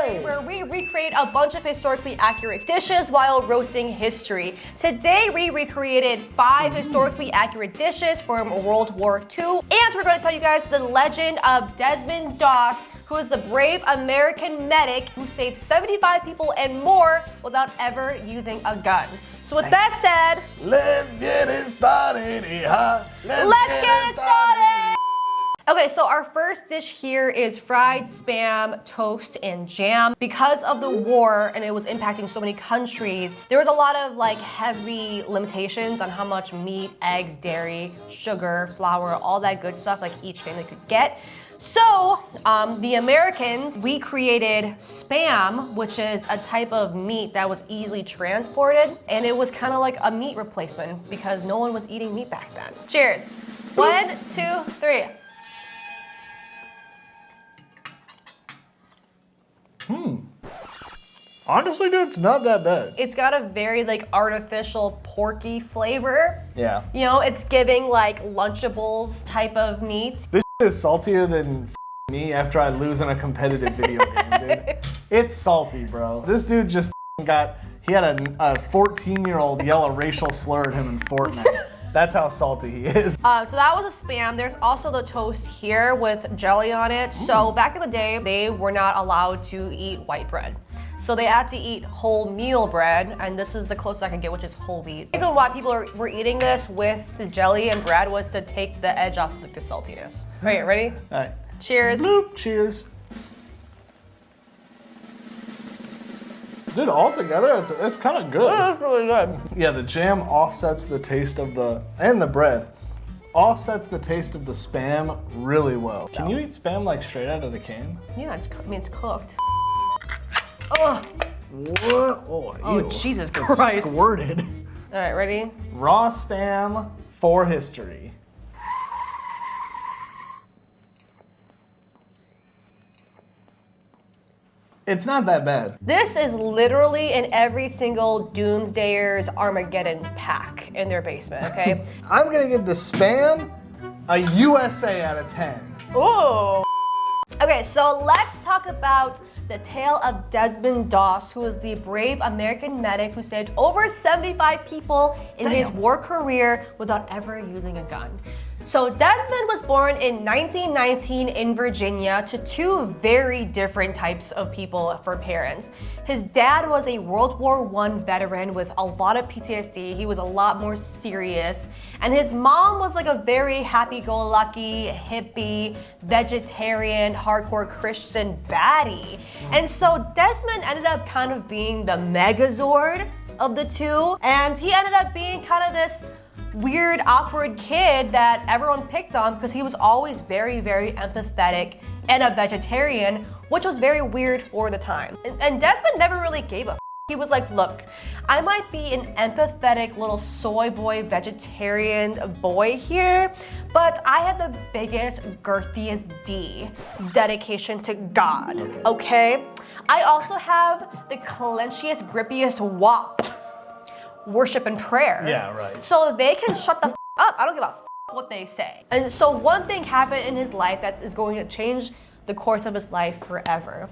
Yay! Where we recreate a bunch of historically accurate dishes while roasting history. Today, we recreated 5 historically accurate dishes from World War II, and we're going to tell you guys the legend of Desmond Doss, who is the brave American medic who saved 75 people and more without ever using a gun. So with that said, let's get it started. Let's get it started! Okay, so our first dish here is fried spam, toast, and jam. Because of the war and it was impacting so many countries, there was a lot of like heavy limitations on how much meat, eggs, dairy, sugar, flour, all that good stuff like each family could get. So the Americans, we created spam, which is a type of meat that was easily transported, and it was kind of like a meat replacement because no one was eating meat back then. Cheers. 1, 2, 3. Honestly, dude, it's not that bad. It's got a very like artificial porky flavor. Yeah. You know, it's giving like Lunchables type of meat. This is saltier than me after I lose in a competitive video game, dude. It's salty, bro. This dude just he had a 14-year-old yell a racial slur at him in Fortnite. That's how salty he is. So that was a spam. There's also the toast here with jelly on it. So back in the day, they were not allowed to eat white bread. So they had to eat wholemeal bread, and this is the closest I can get, which is whole wheat. The reason why people were eating this with the jelly and bread was to take the edge off of the saltiness. All right, ready? All right. Cheers. Bloop, cheers. Dude, altogether, it's kind of good. That's really good. Yeah, the jam offsets the taste of and the bread offsets the taste of the spam really well. Can you eat spam like straight out of the can? Yeah, it's cooked. Oh. What? Oh, ew. Jesus It's Christ. squirted. All right, ready? Raw spam for history. It's not that bad. This is literally in every single Doomsdayer's Armageddon pack in their basement, okay? I'm gonna give the spam a USA out of 10. Ooh. Okay, so let's talk about the tale of Desmond Doss, who was the brave American medic who saved over 75 people in his war career without ever using a gun. So Desmond was born in 1919 in Virginia to 2 very different types of people for parents. His dad was a World War I veteran with a lot of PTSD. He was a lot more serious. And his mom was like a very happy-go-lucky, hippie, vegetarian, hardcore Christian baddie. And so Desmond ended up kind of being the Megazord of the 2. And he ended up being kind of this weird, awkward kid that everyone picked on because he was always very, very empathetic and a vegetarian, which was very weird for the time. And Desmond never really gave a f. He was like, look, I might be an empathetic little soy boy, vegetarian boy here, but I have the biggest, girthiest D, dedication to God, okay? I also have the clenchiest, grippiest wop, worship and prayer. Yeah, right. So they can shut the f up. I don't give a f what they say. And so one thing happened in his life that is going to change the course of his life forever.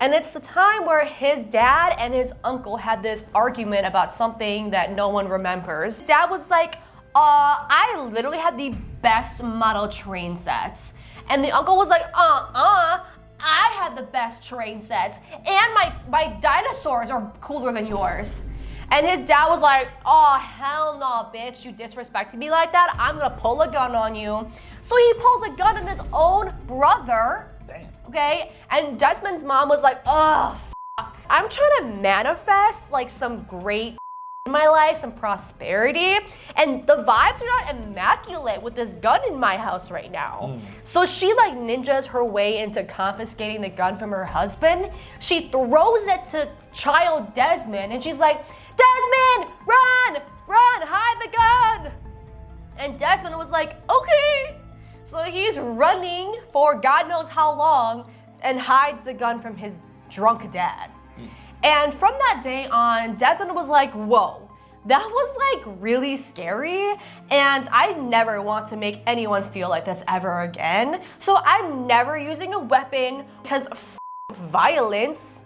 And it's the time where his dad and his uncle had this argument about something that no one remembers. Dad was like, I literally had the best model train sets. And the uncle was like, I had the best train sets. And my dinosaurs are cooler than yours. And his dad was like, oh, hell no, bitch, you disrespected me like that? I'm gonna pull a gun on you. So he pulls a gun on his own brother. Damn. Okay? And Desmond's mom was like, oh, fuck. I'm trying to manifest like some great in my life, some prosperity, and the vibes are not immaculate with this gun in my house right now. So she like ninjas her way into confiscating the gun from her husband. She throws it to child Desmond and she's like, Desmond, run, hide the gun. And Desmond was like, okay. So he's running for God knows how long and hides the gun from his drunk dad. And from that day on, Desmond was like, whoa, that was like really scary. And I never want to make anyone feel like this ever again. So I'm never using a weapon because violence.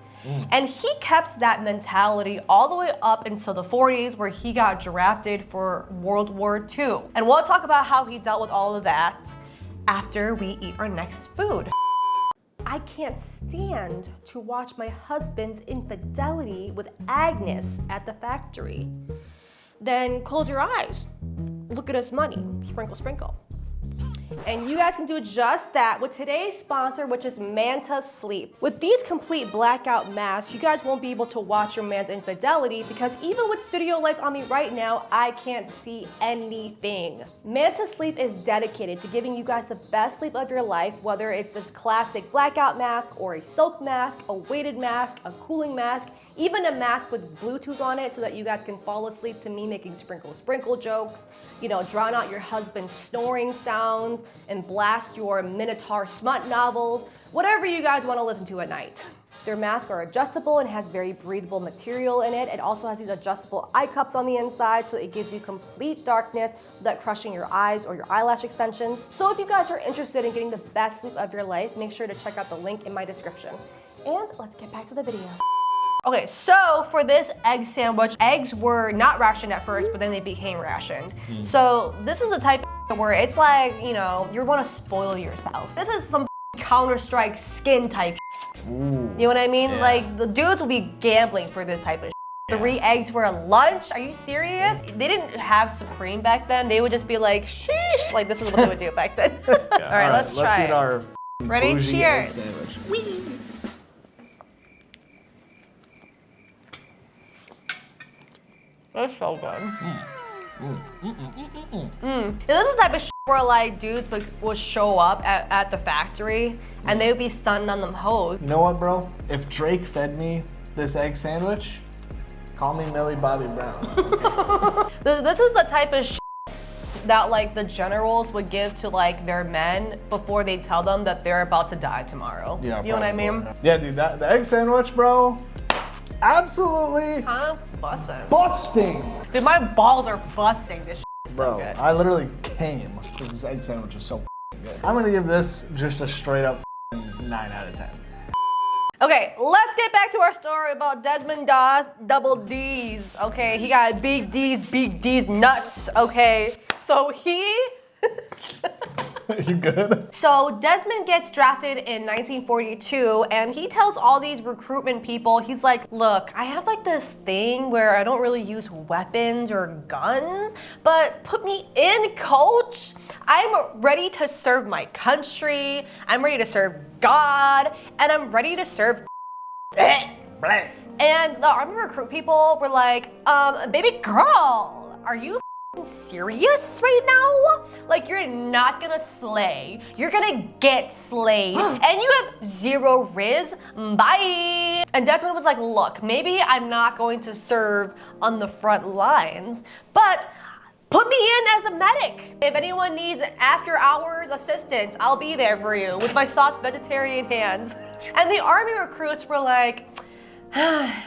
And he kept that mentality all the way up until the 40s, where he got drafted for World War II. And we'll talk about how he dealt with all of that after we eat our next food. I can't stand to watch my husband's infidelity with Agnes at the factory. Then close your eyes. Look at his money. Sprinkle, sprinkle. And you guys can do just that with today's sponsor, which is Manta Sleep. With these complete blackout masks, you guys won't be able to watch your man's infidelity because even with studio lights on me right now, I can't see anything. Manta Sleep is dedicated to giving you guys the best sleep of your life, whether it's this classic blackout mask or a silk mask, a weighted mask, a cooling mask, even a mask with Bluetooth on it so that you guys can fall asleep to me making sprinkle sprinkle jokes, you know, drown out your husband's snoring sounds, and blast your Minotaur smut novels, whatever you guys want to listen to at night. Their masks are adjustable and has very breathable material in it. It also has these adjustable eye cups on the inside, so it gives you complete darkness without crushing your eyes or your eyelash extensions. So if you guys are interested in getting the best sleep of your life, make sure to check out the link in my description. And let's get back to the video. Okay, so for this egg sandwich, eggs were not rationed at first, but then they became rationed. So this is the type of where it's like, you know, you want to spoil yourself. This is some Counter-Strike skin type. Ooh, you know what I mean? yeah. Like, the dudes will be gambling for this type of 3 eggs for a lunch? Are you serious? They didn't have Supreme back then. They would just be like, sheesh. Like, this is what they would do back then. Yeah. All right, let's try eat it. our Ready? bougie egg Cheers. sandwich. Whee! That's so good. This is the type of shit where like dudes would show up at the factory and they would be stunting on them hoes. You know what, bro? If Drake fed me this egg sandwich, call me Millie Bobby Brown. Okay? This is the type of shit that like the generals would give to like their men before they tell them that they're about to die tomorrow. Yeah, you know what I mean? Yeah, dude, the egg sandwich, bro, absolutely Kind of busting. busting. Dude, my balls are busting. This shit is Bro, so good. I literally came because this egg sandwich is so good. I'm gonna give this just a straight up 9 out of 10. Okay, let's get back to our story about Desmond Doss, double D's, okay? He got big D's nuts, okay? So You good? So Desmond gets drafted in 1942 and he tells all these recruitment people, he's like, look, I have like this thing where I don't really use weapons or guns, but put me in, coach. I'm ready to serve my country, I'm ready to serve God, and I'm ready to serve And the army recruit people were like, baby girl, are you serious right now? Like, you're not gonna slay, you're gonna get slayed, and you have 0 riz, bye. And Desmond was like, look, maybe I'm not going to serve on the front lines, but put me in as a medic. If anyone needs after hours assistance, I'll be there for you with my soft vegetarian hands. And the army recruits were like,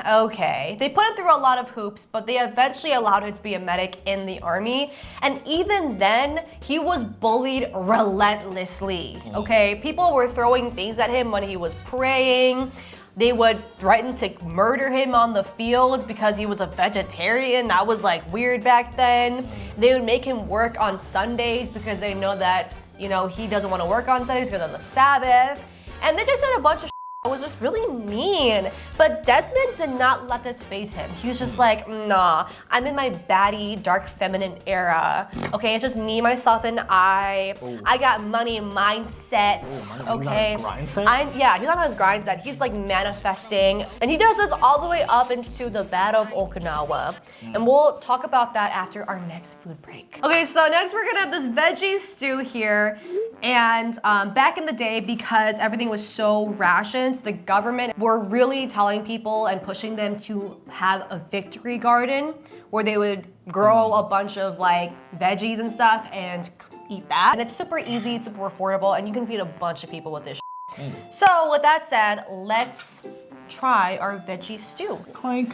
okay. They put him through a lot of hoops, but they eventually allowed him to be a medic in the army. And even then, he was bullied relentlessly, okay? People were throwing things at him when he was praying. They would threaten to murder him on the field because he was a vegetarian. That was like weird back then. They would make him work on Sundays because they know that, you know, he doesn't want to work on Sundays because of the Sabbath. And they just said a bunch of it was just really mean. But Desmond did not let this phase him. He was just like, nah, I'm in my baddie, dark feminine era. Okay, it's just me, myself, and I. Ooh. I got money mindset. Ooh, okay. he's on his grind set? Yeah, he's not on his grind set. He's like manifesting. And he does this all the way up into the Battle of Okinawa. And we'll talk about that after our next food break. Okay, so next we're gonna have this veggie stew here. And back in the day, because everything was so rationed, the government were really telling people and pushing them to have a victory garden where they would grow a bunch of like veggies and stuff and eat that. And it's super easy, super affordable, and you can feed a bunch of people with this shit. So with that said, let's try our veggie stew. Clank.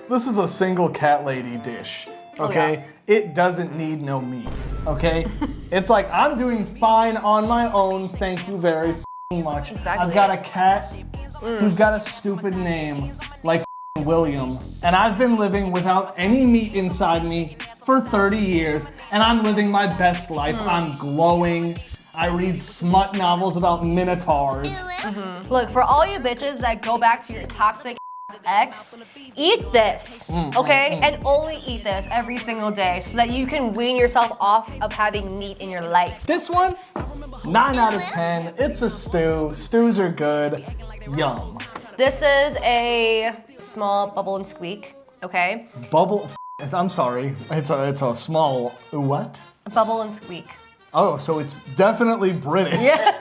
This is a single cat lady dish. okay? It doesn't need no meat, okay? It's like, I'm doing fine on my own, thank you very much. Exactly. I've got a cat who's got a stupid name like William, and I've been living without any meat inside me for 30 years, and I'm living my best life. I'm glowing. I read smut novels about minotaurs. Look, for all you bitches that go back to your toxic ex, eat this, okay? And only eat this every single day so that you can wean yourself off of having meat in your life. This one, 9 out of 10. It's a stew. Stews are good. Yum. This is a small Bubble and Squeak, okay? Bubble, I'm sorry. It's a small, what? Bubble and Squeak. Oh, so it's definitely British. Yeah.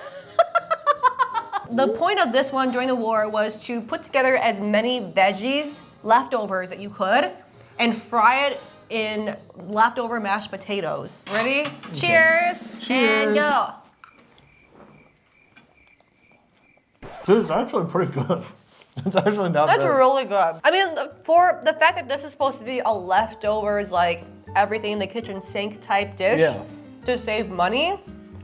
The point of this one during the war was to put together as many veggies, leftovers that you could, and fry it in leftover mashed potatoes. Ready? Okay. Cheers. And go. Dude, it's actually pretty good. It's actually not bad. That's really good. I mean, for the fact that this is supposed to be a leftovers, like everything in the kitchen sink type dish to save money,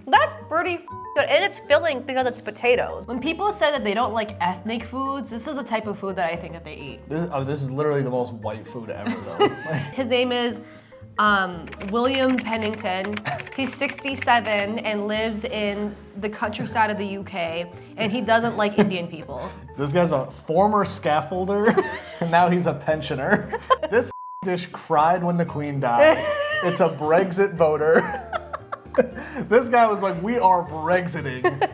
that's pretty good. And it's filling because it's potatoes. When people say that they don't like ethnic foods, this is the type of food that I think that they eat. This is literally the most white food ever, though. His name is William Pennington. He's 67 and lives in the countryside of the UK, and he doesn't like Indian people. This guy's a former scaffolder, and now he's a pensioner. This dish cried when the Queen died. It's a Brexit voter. This guy was like, we are Brexiting.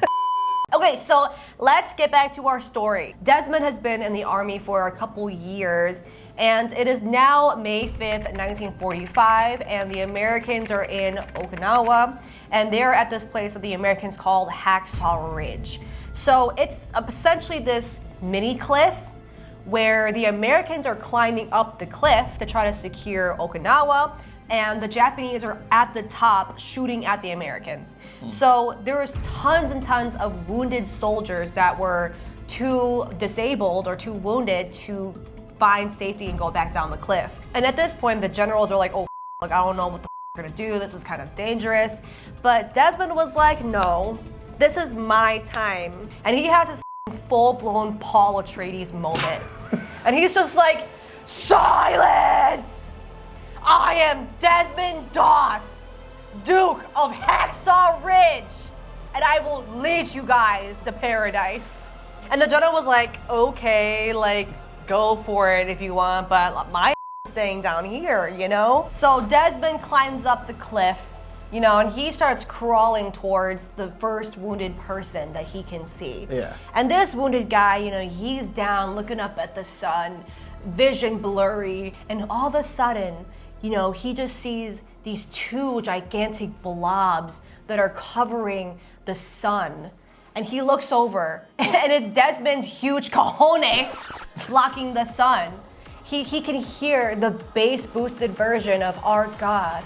Okay, so let's get back to our story. Desmond has been in the army for a couple years, and it is now May 5th, 1945, and the Americans are in Okinawa, and they're at this place that the Americans called Hacksaw Ridge. So it's essentially this mini cliff where the Americans are climbing up the cliff to try to secure Okinawa, and the Japanese are at the top shooting at the Americans. So there was tons and tons of wounded soldiers that were too disabled or too wounded to find safety and go back down the cliff. And at this point, the generals are like, oh, like, I don't know what the we're gonna do, this is kind of dangerous. But Desmond was like, no, this is my time. And he has his full-blown Paul Atreides moment. And he's just like, silence! I am Desmond Doss, Duke of Hacksaw Ridge, and I will lead you guys to paradise. And the general was like, okay, like, go for it if you want, but my staying down here, you know? So Desmond climbs up the cliff, you know, and he starts crawling towards the first wounded person that he can see. Yeah. And this wounded guy, you know, he's down looking up at the sun, vision blurry, and all of a sudden, you know, he just sees these two gigantic blobs that are covering the sun. And he looks over, and it's Desmond's huge cojones blocking the sun. He can hear the bass boosted version of Our God.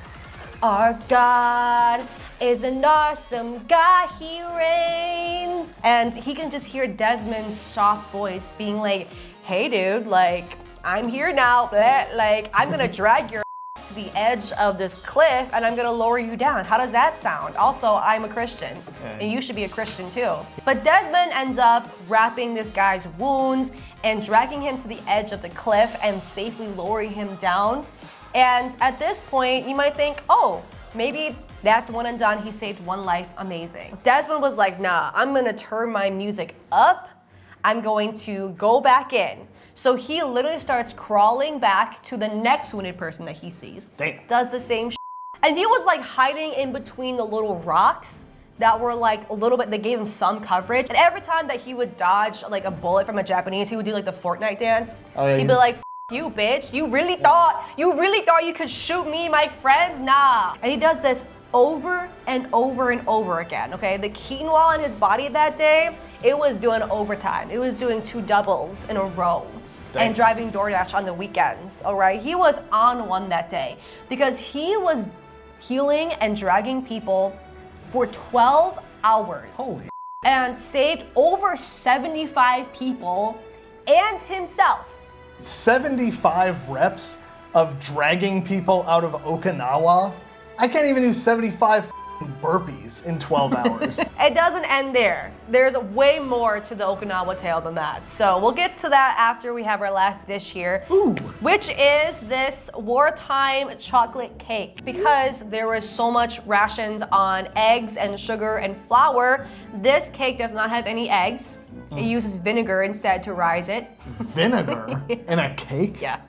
Our God is an awesome God, he reigns. And he can just hear Desmond's soft voice being like, hey dude, like, I'm here now, like, I'm gonna drag your to the edge of this cliff and I'm gonna lower you down. How does that sound? Also, I'm a Christian and you should be a Christian too. But Desmond ends up wrapping this guy's wounds and dragging him to the edge of the cliff and safely lowering him down. And at this point, you might think, oh, maybe that's one and done. He saved one life, amazing. Desmond was like, nah, I'm gonna turn my music up. I'm going to go back in. So he literally starts crawling back to the next wounded person that he sees. Damn. Does the same shit. And he was like hiding in between the little rocks that were like a little bit, they gave him some coverage. And every time that he would dodge like a bullet from a Japanese, he would do like the Fortnite dance. Oh, yeah, He'd be like, F you bitch, you really thought you could shoot me, my friends? Nah. And he does this over and over and over again, okay? The quinoa in his body that day, it was doing overtime. It was doing 2 doubles in a row. Dang. And driving DoorDash on the weekends, all right? He was on one that day because he was healing and dragging people for 12 hours. Holy. And saved over 75 people and himself. 75 reps of dragging people out of Okinawa. I can't even do 75 burpees in 12 hours. It doesn't end there. There's way more to the Okinawa tale than that. So we'll get to that after we have our last dish here, which is this wartime chocolate cake. Because there was so much rations on eggs and sugar and flour, this cake does not have any eggs. It uses vinegar instead to rise it. Vinegar in a cake? Yeah.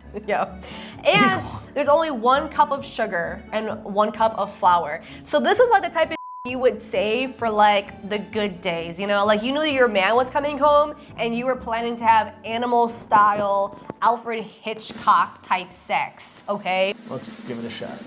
And there's only 1 cup of sugar and 1 cup of flour. So this is like the type of you would save for like the good days, you know? Like you knew your man was coming home and you were planning to have animal style, Alfred Hitchcock type sex, okay? Let's give it a shot.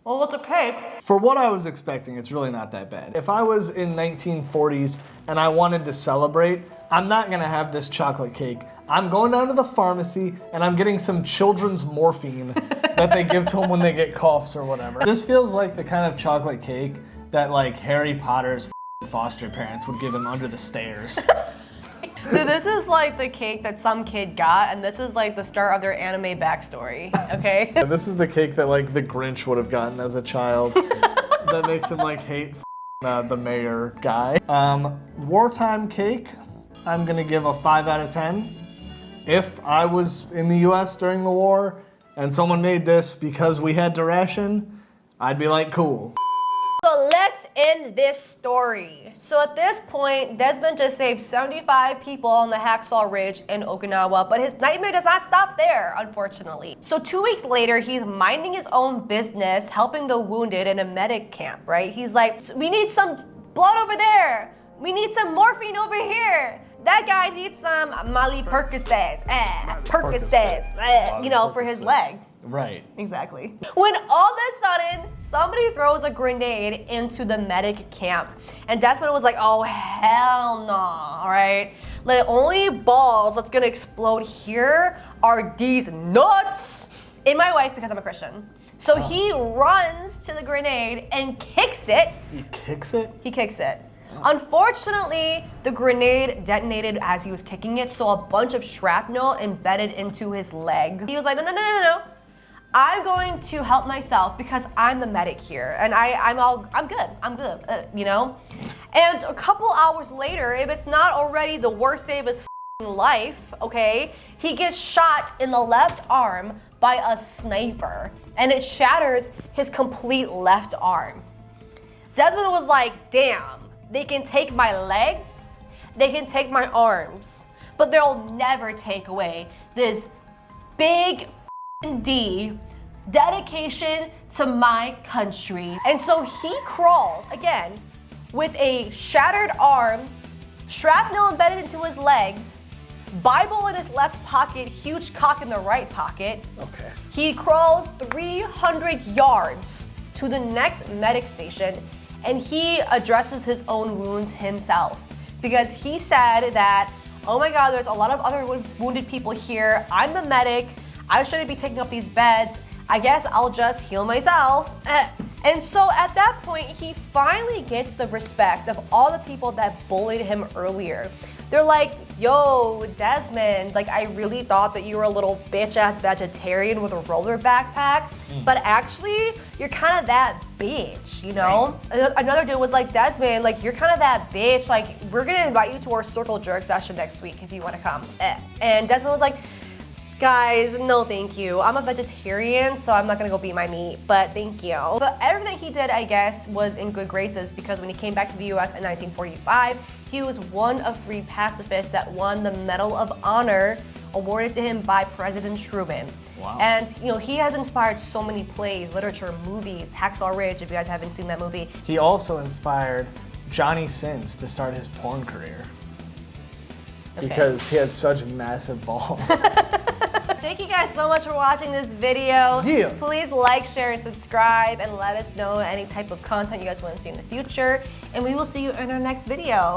Well, it's a cake. For what I was expecting, it's really not that bad. If I was in 1940s and I wanted to celebrate, I'm not gonna have this chocolate cake. I'm going down to the pharmacy and I'm getting some children's morphine that they give to them when they get coughs or whatever. This feels like the kind of chocolate cake that like Harry Potter's foster parents would give him under the stairs. Dude, this is like the cake that some kid got, and this is like the start of their anime backstory, okay? Yeah, this is the cake that like the Grinch would have gotten as a child that makes him like hate the mayor guy. Wartime cake, I'm gonna give a 5 out of 10. If I was in the US during the war and someone made this because we had to ration, I'd be like, cool. So let's end this story. So at this point, Desmond just saved 75 people on the Hacksaw Ridge in Okinawa, but his nightmare does not stop there, unfortunately. So 2 weeks later, he's minding his own business, helping the wounded in a medic camp, right? He's like, we need some blood over there. We need some morphine over here. That guy needs some Molly Percocets, you know, for his leg. Right. Exactly. When all of a sudden, somebody throws a grenade into the medic camp. And Desmond was like, oh, hell no, all right? The only balls that's gonna explode here are these nuts in my wife because I'm a Christian. So he runs to the grenade and kicks it. He kicks it? He kicks it. Unfortunately, the grenade detonated as he was kicking it, so a bunch of shrapnel embedded into his leg. He was like, no. I'm going to help myself because I'm the medic here, and I'm good, you know? And a couple hours later, if it's not already the worst day of his life, okay, he gets shot in the left arm by a sniper, and it shatters his complete left arm. Desmond was like, damn, they can take my legs, they can take my arms, but they'll never take away this big D dedication to my country. And so he crawls again with a shattered arm, shrapnel embedded into his legs, Bible in his left pocket, huge cock in the right pocket. Okay. He crawls 300 yards to the next medic station and he addresses his own wounds himself because he said that, oh my God, there's a lot of other wounded people here. I'm the medic. I shouldn't be taking up these beds. I guess I'll just heal myself. And so at that point, he finally gets the respect of all the people that bullied him earlier. They're like, yo, Desmond, like I really thought that you were a little bitch-ass vegetarian with a roller backpack, but actually, you're kind of that bitch, you know? Right. Another dude was like, Desmond, like you're kind of that bitch, like we're gonna invite you to our circle jerk session next week if you wanna come. And Desmond was like, guys, no thank you. I'm a vegetarian, so I'm not gonna go beat my meat, but thank you. But everything he did, I guess, was in good graces because when he came back to the US in 1945, he was one of 3 pacifists that won the Medal of Honor awarded to him by President Truman. Wow. And you know, he has inspired so many plays, literature, movies, Hacksaw Ridge, if you guys haven't seen that movie. He also inspired Johnny Sins to start his porn career. Okay. Because he had such massive balls. Thank you guys so much for watching this video. Yeah. Please like, share, and subscribe, and let us know any type of content you guys want to see in the future. And we will see you in our next video.